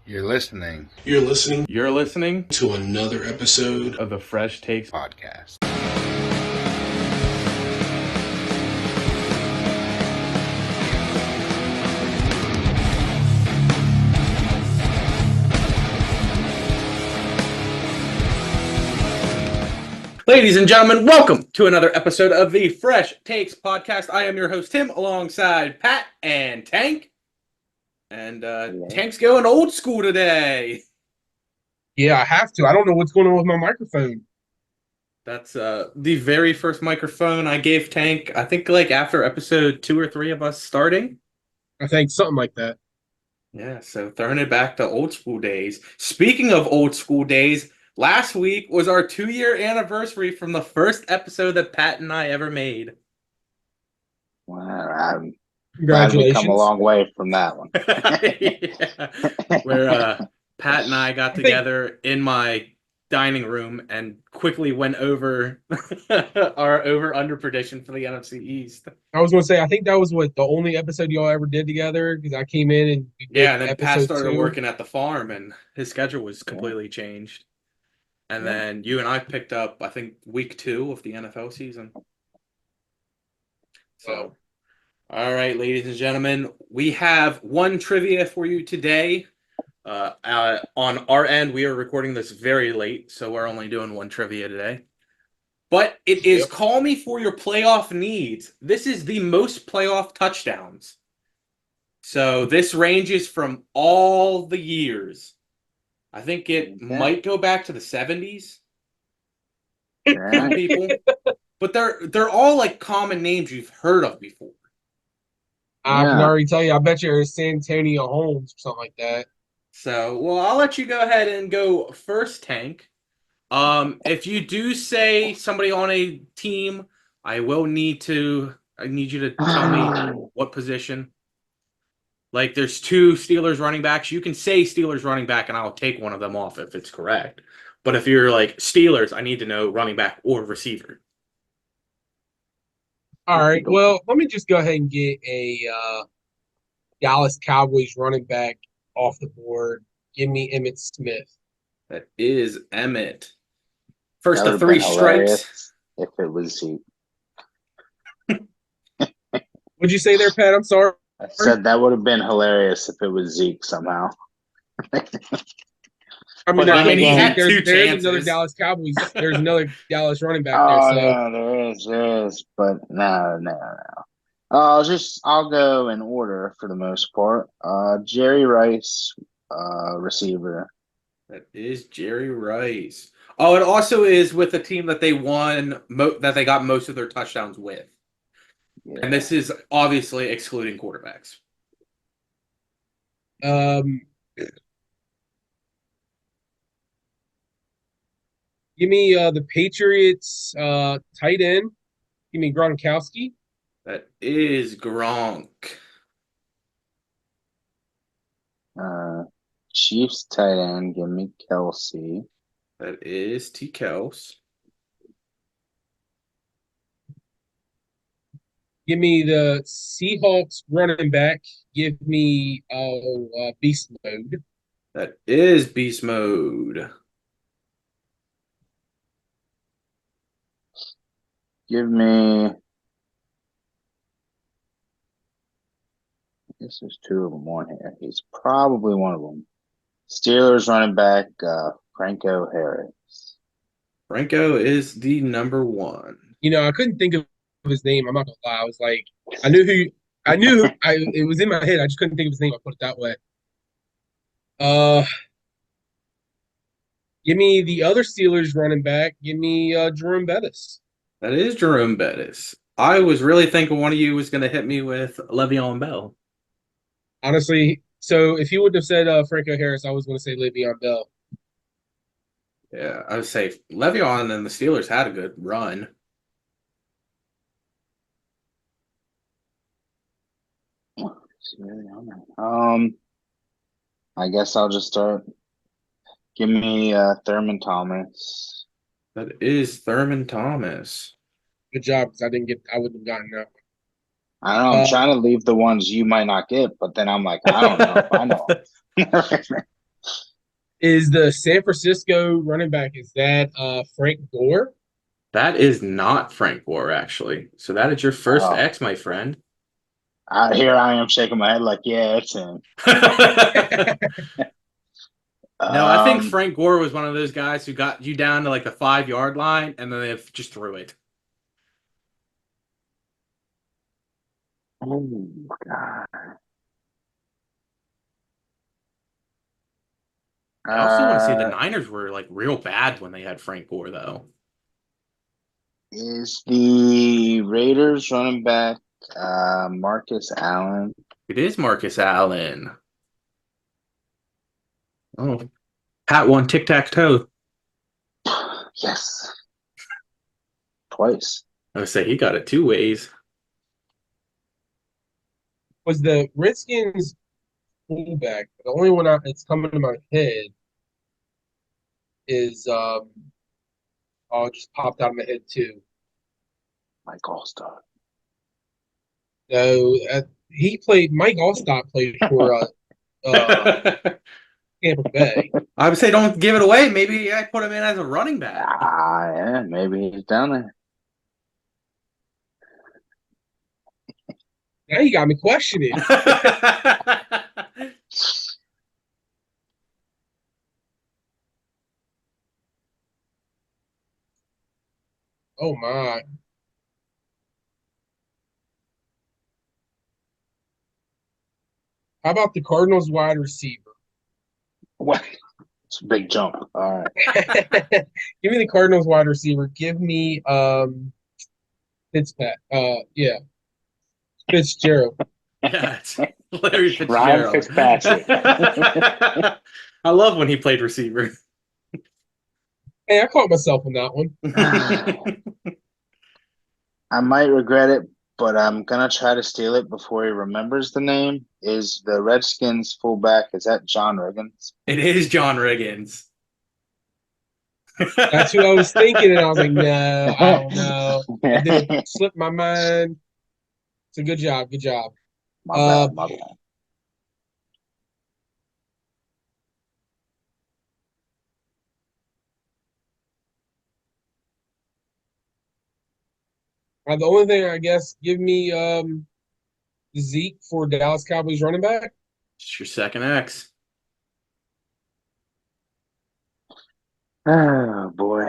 You're listening You're listening to another episode of the Fresh Takes podcast. Ladies and gentlemen, welcome to another episode of the Fresh Takes podcast. I am your host, Tim, alongside Pat and Tank. And Tank's going old school today. Yeah, I have to. I don't know what's going on with my microphone. That's the very first microphone I gave Tank, I think like after episode 2 or 3 of us starting. I think something like that. Yeah, so throwing it back to old school days. Speaking of old school days, last week was our 2-year anniversary from the first episode that Pat and I ever made. Well, I'm glad we Congratulations. come a long way from that one. Yeah. Where Pat and I got together in my dining room and quickly went over our over-under prediction for the NFC East. I was going to say, I think that was the only episode y'all ever did together, because I came in and we did Yeah, and then Pat started 2. working at the farm and his schedule was completely changed. And then you and I picked up, I think, week 2 of the NFL season. So, all right, ladies and gentlemen, we have one trivia for you today. On our end, we are recording this very late, so we're only doing one trivia today. But it is Call Me For Your Playoff Needs. This is the most playoff touchdowns. So this ranges from all the years. I think it might go back to the 70s. Some people. But they're all like common names you've heard of before. I can already tell you, I bet you're Santonio Holmes or something like that. So, well, I'll let you go ahead and go first, Tank. If you do say somebody on a team, I need you to tell me what position. Like, there's 2 Steelers running backs. You can say Steelers running back, and I'll take one of them off if it's correct. But if you're like Steelers, I need to know running back or receiver. All right. Well, let me just go ahead and get a Dallas Cowboys running back off the board. Give me Emmitt Smith. That is Emmett. First That of would've 3 been strikes. hilarious if it was Zeke. What'd you say there, Pat? I'm sorry. I said that would have been hilarious if it was Zeke somehow. I mean, But, he had two there's chances. another Dallas Cowboys. There's another Dallas running back Oh, there. So no, there is, but no. I'll go in order for the most part. Jerry Rice, receiver. That is Jerry Rice. Oh, it also is with the team that they won, that they got most of their touchdowns with. Yeah. And this is obviously excluding quarterbacks. Give me the Patriots tight end. Give me Gronkowski. That is Gronk. Chiefs tight end. Give me Kelsey. That is T. Kels. Give me the Seahawks running back. Give me Beast Mode. That is Beast Mode. Give me. I guess there's 2 of them on here. He's probably one of them. Steelers running back, Franco Harris. Franco is the number 1. You know, I couldn't think of his name. I'm not gonna lie. I was like, I knew it was in my head. I just couldn't think of his name. I put it that way. Give me the other Steelers running back. Give me Jerome Bettis. That is Jerome Bettis. I was really thinking one of you was going to hit me with Le'Veon Bell. Honestly, so if you wouldn't have said Franco Harris, I was going to say Le'Veon Bell. Yeah, I would say Le'Veon and the Steelers had a good run. I guess I'll just start. Give me Thurman Thomas. That is Thurman Thomas. Good job, because I wouldn't have gotten that. I don't know. I'm trying to leave the ones you might not get, but then I'm like, I don't know if I know. Is the San Francisco running back, is that Frank Gore? That is not Frank Gore, actually. So that is your first Oh, X, my friend. here I am shaking my head like, yeah, it's him. No, I think Um, Frank Gore was one of those guys who got you down to like the 5 yard line and then they just threw it. oh God. I also want to say the Uh, Niners were like real bad when they had Frank Gore, though. is the Raiders running back Marcus Allen? It is Marcus Allen. Oh, Pat won tic tac toe. Yes, twice. I would say he got it 2 ways. Was the Redskins fullback? The only one that's coming to my head is oh, it just popped out of my head too. Mike Allstott. No, Mike Allstott played for I Tampa Bay. would say don't give it away. Maybe I put him in as a running back. Yeah, maybe he's down there. Now you got me questioning. Oh my. How about the Cardinals wide receiver? What? It's a big jump. All right. Give me the Cardinals wide receiver. Give me Fitzpat. Yeah, Fitzgerald. Yeah, it's Larry Ryan Fitzgerald. Fitzpatrick. I love when he played receiver. Hey, I caught myself on that one. I might regret it, but I'm gonna try to steal it before he remembers the name. Is the Redskins fullback? Is that John Riggins? It is John Riggins. That's who I was thinking, and I was like, no, I don't know. And then it slipped my mind. It's a good job. Good job. My bad. My bad. The only thing I guess, give me Zeke for Dallas Cowboys running back. It's your second X. Oh boy.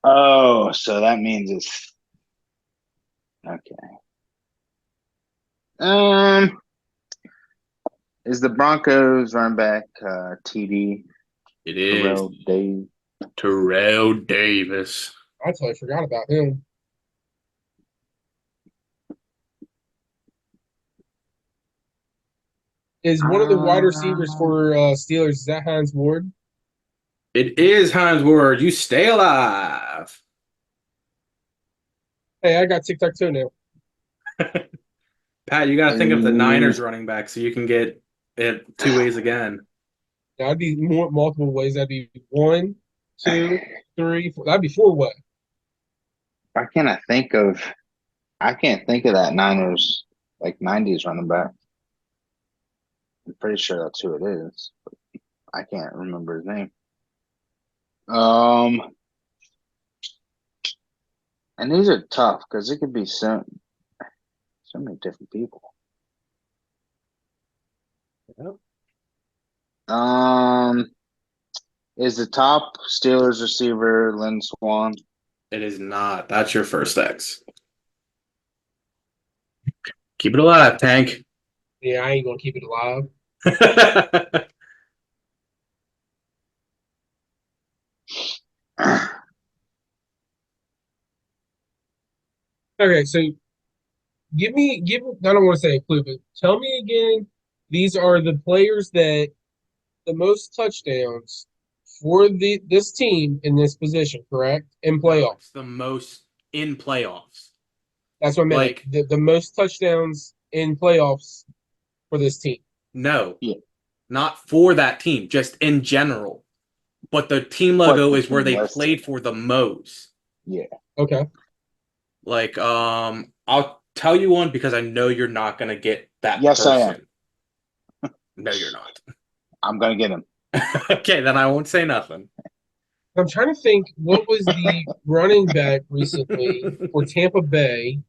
Oh, so that means it's okay. Um, is the Broncos running back TD It is Terrell Dave? Terrell Davis. I totally forgot about him. Is one of the wide receivers Uh, for Steelers, is that Hines Ward? It is Hines Ward. You stay alive. Hey, I got tic-tac-toe now. Pat, you got to think of the Niners is running back so you can get it 2 ways again. That'd be more multiple ways. That'd be 1, 2, 3, 4. That'd be 4 way. why can't I think of? I can't think of that Niners like '90s running back. I'm pretty sure that's who it is, but I can't remember his name. Um, and these are tough because it could be so many different people. Yep. Um, is the top Steelers receiver Lynn Swan? It is not. That's your first X. Keep it alive, Tank. Yeah, I ain't gonna keep it alive. Okay, so I don't want to say a clue, but tell me again, these are the players that the most touchdowns for this team in this position, correct? In No, playoffs. it's the most in playoffs. That's what I meant. Like the most touchdowns in playoffs for this team. No, Yeah, not for that team, just in general. But the team but logo the is where team they listed. played for the most. Yeah. Okay. Like, I'll tell you one because I know you're not gonna get that Yes, I am. person. No, you're not. I'm gonna get him. Okay, then I won't say nothing. I'm trying to think what was the running back recently for Tampa Bay.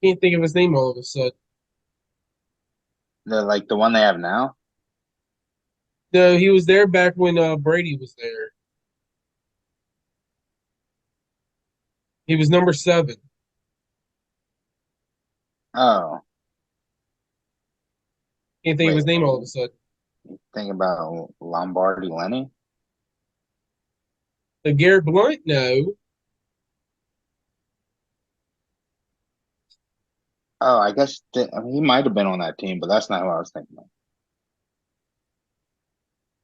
Can't think of his name all of a sudden. The one they have now. No, he was there back when Brady was there. He was number 7. Oh, Can't think of his wait. name all of a sudden. Think about Lombardi Lenny. Garrett Blunt, no. Oh, I guess he might have been on that team, but that's not who I was thinking of.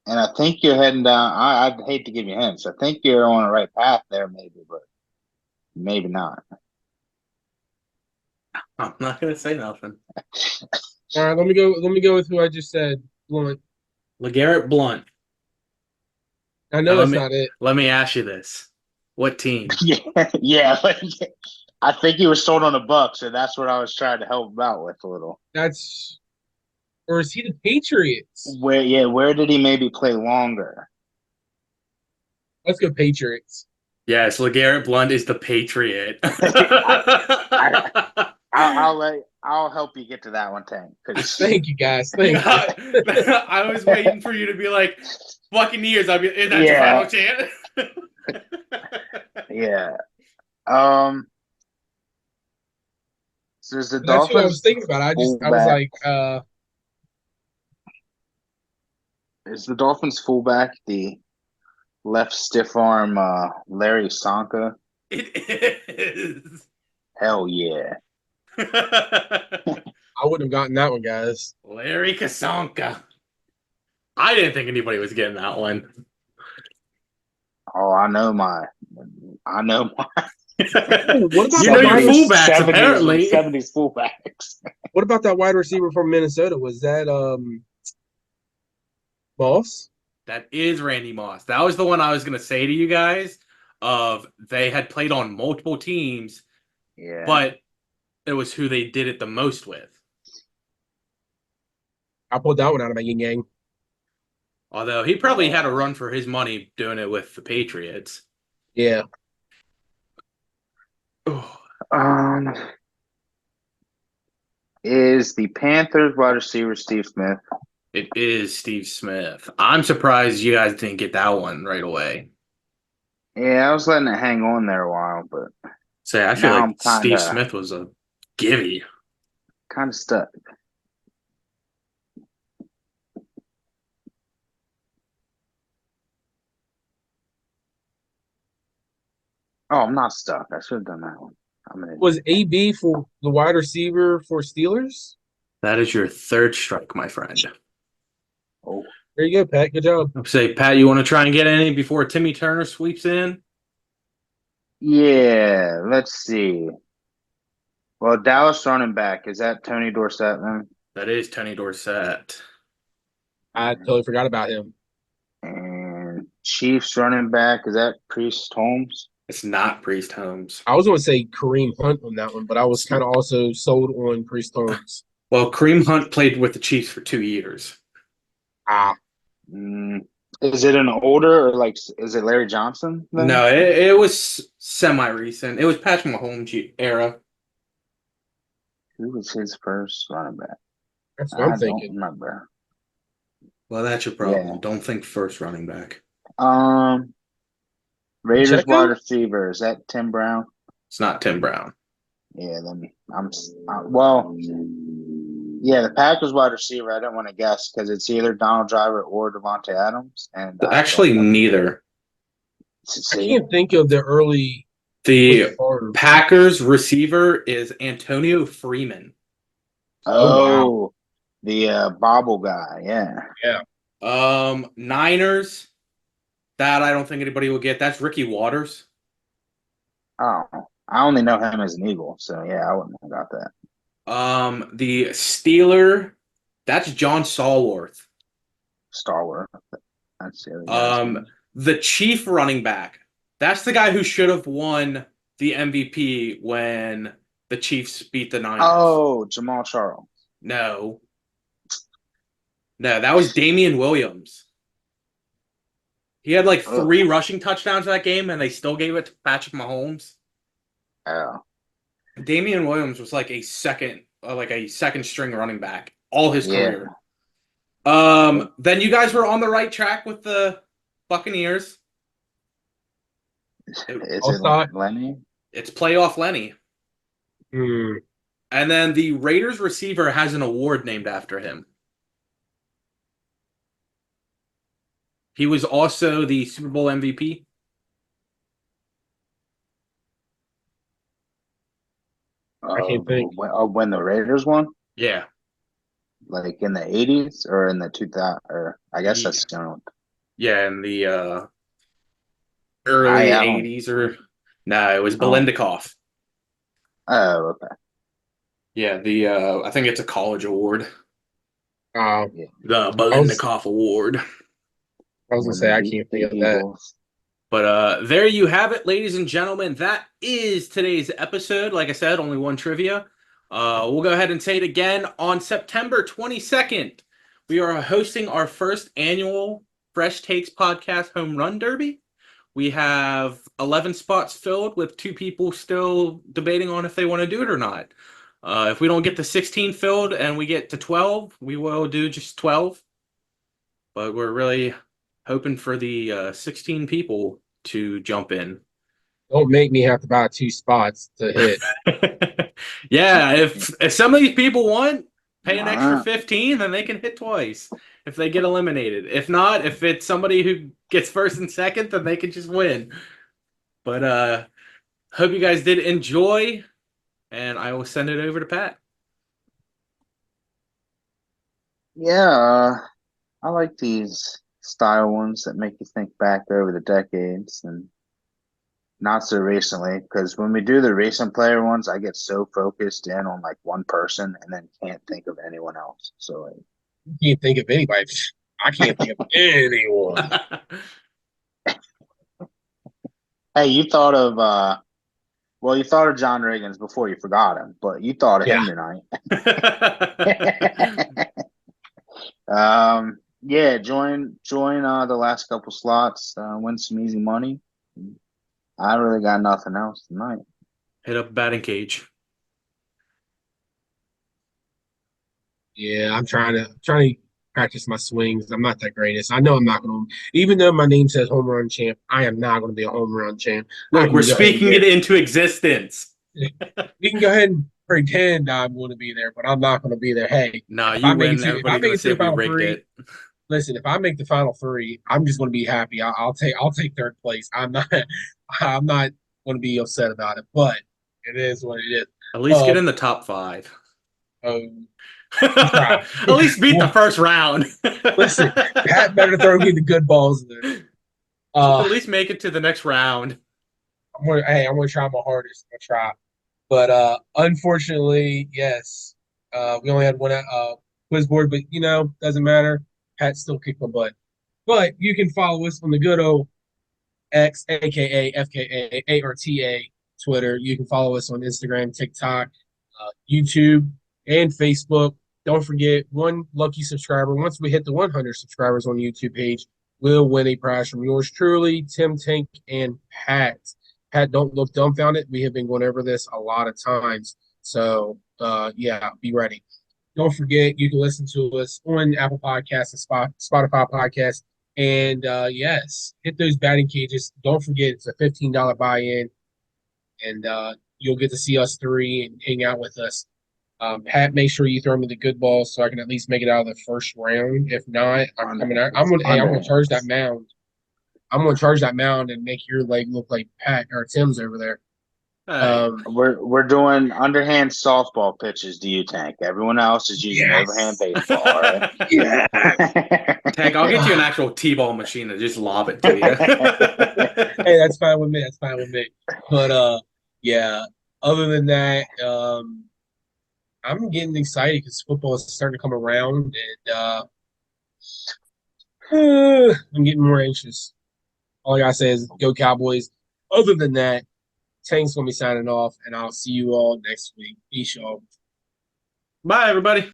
And I think you're heading down. I'd hate to give you hints. I think you're on the right path there, maybe, but maybe not. I'm not gonna say nothing. All right, let me go. Let me go with who I just said. Blunt. LeGarrette Blunt. I Now know that's not it. let me ask you this: what team? Yeah, yeah. I think he was sold on the Bucks, and that's what I was trying to help him out with a little. That's or is he the Patriots? Where did he maybe play longer? Let's go Patriots. Yes, LeGarrette Blunt is the Patriot. I'll help you get to that one, Tank. Thank you guys. Thank you. I was waiting for you to be like Buccaneers. I'd be, is that your Yeah. final chance? Yeah. So is the That's what I was Dolphins thinking about. I was fullback? like, Is the Dolphins fullback the left stiff arm Larry Sonka? It is. Hell yeah. I wouldn't have gotten that one, guys. Larry Kasonka. I didn't think anybody was getting that one. Oh, I know my What about You know the your wide? 70s, fullbacks, 70s, apparently. 70s fullbacks. What about that wide receiver from Minnesota? Was that Moss? That is Randy Moss. That was the one I was going to say to you guys. Of they had played on multiple teams, Yeah. but it was who they did it the most with. I pulled that one out of my yin yang. Although he probably had a run for his money doing it with the Patriots. Yeah. Um, is the Panthers wide receiver Steve Smith? It is Steve Smith. I'm surprised you guys didn't get that one right away. Yeah, I was letting it hang on there a while, but Say, I feel now like I'm Steve Smith was a givey. kind of stuck. Oh, I'm not stuck. I should have done that one. I'm an idiot. Was AB for the wide receiver for Steelers? That is your third strike, my friend. Oh, There you go, Pat. Good job. Say, Pat, you want to try and get any before Timmy Turner sweeps in? yeah. Let's see. Well, Dallas running back, is that Tony Dorsett then? That is Tony Dorsett. I totally forgot about him. And Chiefs running back, is that Priest Holmes? It's not Priest Holmes. I was going to say Kareem Hunt on that one, but I was kind of also sold on Priest Holmes. Well, Kareem Hunt played with the Chiefs for 2 years. Is it an older or is it Larry Johnson then? No, it was semi-recent. It was Patrick Mahomes era. Who was his first running back? That's what I'm I don't thinking. remember. Well, that's your problem. Yeah. Don't think first running back. Raiders Pacheco? wide receiver, is that Tim Brown? It's not Tim Brown. Yeah, then yeah, the Packers wide receiver. I don't want to guess because it's either Donald Driver or Devontae Adams, and Actually, neither. I See, can't think of the early. The Favre. Packers receiver is Antonio Freeman. oh, the bobble guy, yeah. Niners. That I don't think anybody will get. That's Ricky Waters. Oh, I only know him as an Eagle, so yeah, I wouldn't have got that. The Steeler. That's John Stallworth. Star Wars. That's the other guy's The Chief running back. That's the guy who should have won the MVP when the Chiefs beat the Niners. Oh, Jamal Charles. No. No, that was Damian Williams. He had like Oh, 3 rushing touchdowns that game, and they still gave it to Patrick Mahomes. oh, Damian Williams was like a second string running back all his yeah. career. Then you guys were on the right track with the Buccaneers. Is it Outside. Lenny? It's playoff Lenny. Hmm. And then the Raiders receiver has an award named after him. He was also the Super Bowl MVP. I can't think. When the Raiders won? Yeah. Like in the 80s or in the 2000, or I guess Yeah, that's still. yeah, in the I early don't. 80s or no, it was Oh, Belendikoff. oh, okay. Yeah, I think it's a college award. Uh, Yeah. The I was Belendikoff Award. I was gonna When they say I beat can't the think of that. Eagles. But there you have it, ladies and gentlemen. That is today's episode. Like I said, only one trivia. We'll go ahead and say it again. On September 22nd, we are hosting our first annual Fresh Takes podcast home run derby. We have 11 spots filled with 2 people still debating on if they want to do it or not. If we don't get the 16 filled and we get to 12, we will do just 12. But we're really hoping for the 16 people to jump in. Don't make me have to buy 2 spots to hit. Yeah, if some of these people want, pay an extra Nah. 15, then they can hit twice if they get eliminated. If not, if it's somebody who gets first and second, then they can just win. But hope you guys did enjoy, and I will send it over to Pat. Yeah, I like these style ones that make you think back over the decades and not so recently. Because when we do the recent player ones, I get so focused in on like one person and then can't think of anyone else. So like, You can't think of anybody. I can't think of anyone. hey, you thought of well, you thought of John Riggins before you forgot him, but you thought of Yeah. him tonight. Yeah, join the last couple slots, win some easy money. I really got nothing else tonight. Hit up batting cage. Yeah, I'm trying to practice my swings. I'm not the greatest. I know I'm not gonna even though my name says home run champ, I am not gonna be a home run champ. I Look, we're can go ahead and speaking it into existence. you can go ahead and pretend I'm gonna be there, but I'm not gonna be there. Hey, Nah, if you I make it win. to if I Everybody's make gonna it to say the we final rigged 3, it. listen, if I make the final 3, I'm just gonna be happy. I'll take 3rd place. I'm not gonna be upset about it, but it is what it is. At least get Uh in the top 5. um we'll try. At least beat the Well, first round. listen, Pat better throw me the good balls there. At least make it to the next round. I'm gonna try my hardest. I'm gonna try. But unfortunately, yes. We only had one quiz board, but doesn't matter. Pat still kicked my butt. But you can follow us on the good old X, aka FKA, ARTA, Twitter. You can follow us on Instagram, TikTok, YouTube, and Facebook. Don't forget, one lucky subscriber. Once we hit the 100 subscribers on the YouTube page, we'll win a prize from yours truly, Tim Tank and Pat. Pat, don't look dumbfounded. We have been going over this a lot of times. So, yeah, be ready. Don't forget, you can listen to us on Apple Podcasts and Spotify Podcasts. And yes, hit those batting cages. Don't forget, it's a $15 buy-in, and you'll get to see us 3 and hang out with us. Pat, make sure you throw me the good balls so I can at least make it out of the first round. If not, I'm coming out. I'm gonna charge that mound. I'm gonna charge that mound and make your leg look like Pat or Tim's over there. Hey, We're doing underhand softball pitches to you, Tank. Everyone else is using overhand Yes. baseball, all right? Yeah. Tank, I'll get you an actual T-ball machine and just lob it to you. Hey, that's fine with me. That's fine with me. But yeah. Other than that, I'm getting excited because football is starting to come around, and I'm getting more anxious. All I gotta say is go Cowboys. Other than that, Tank's gonna be signing off, and I'll see you all next week. Peace, y'all. Bye, everybody.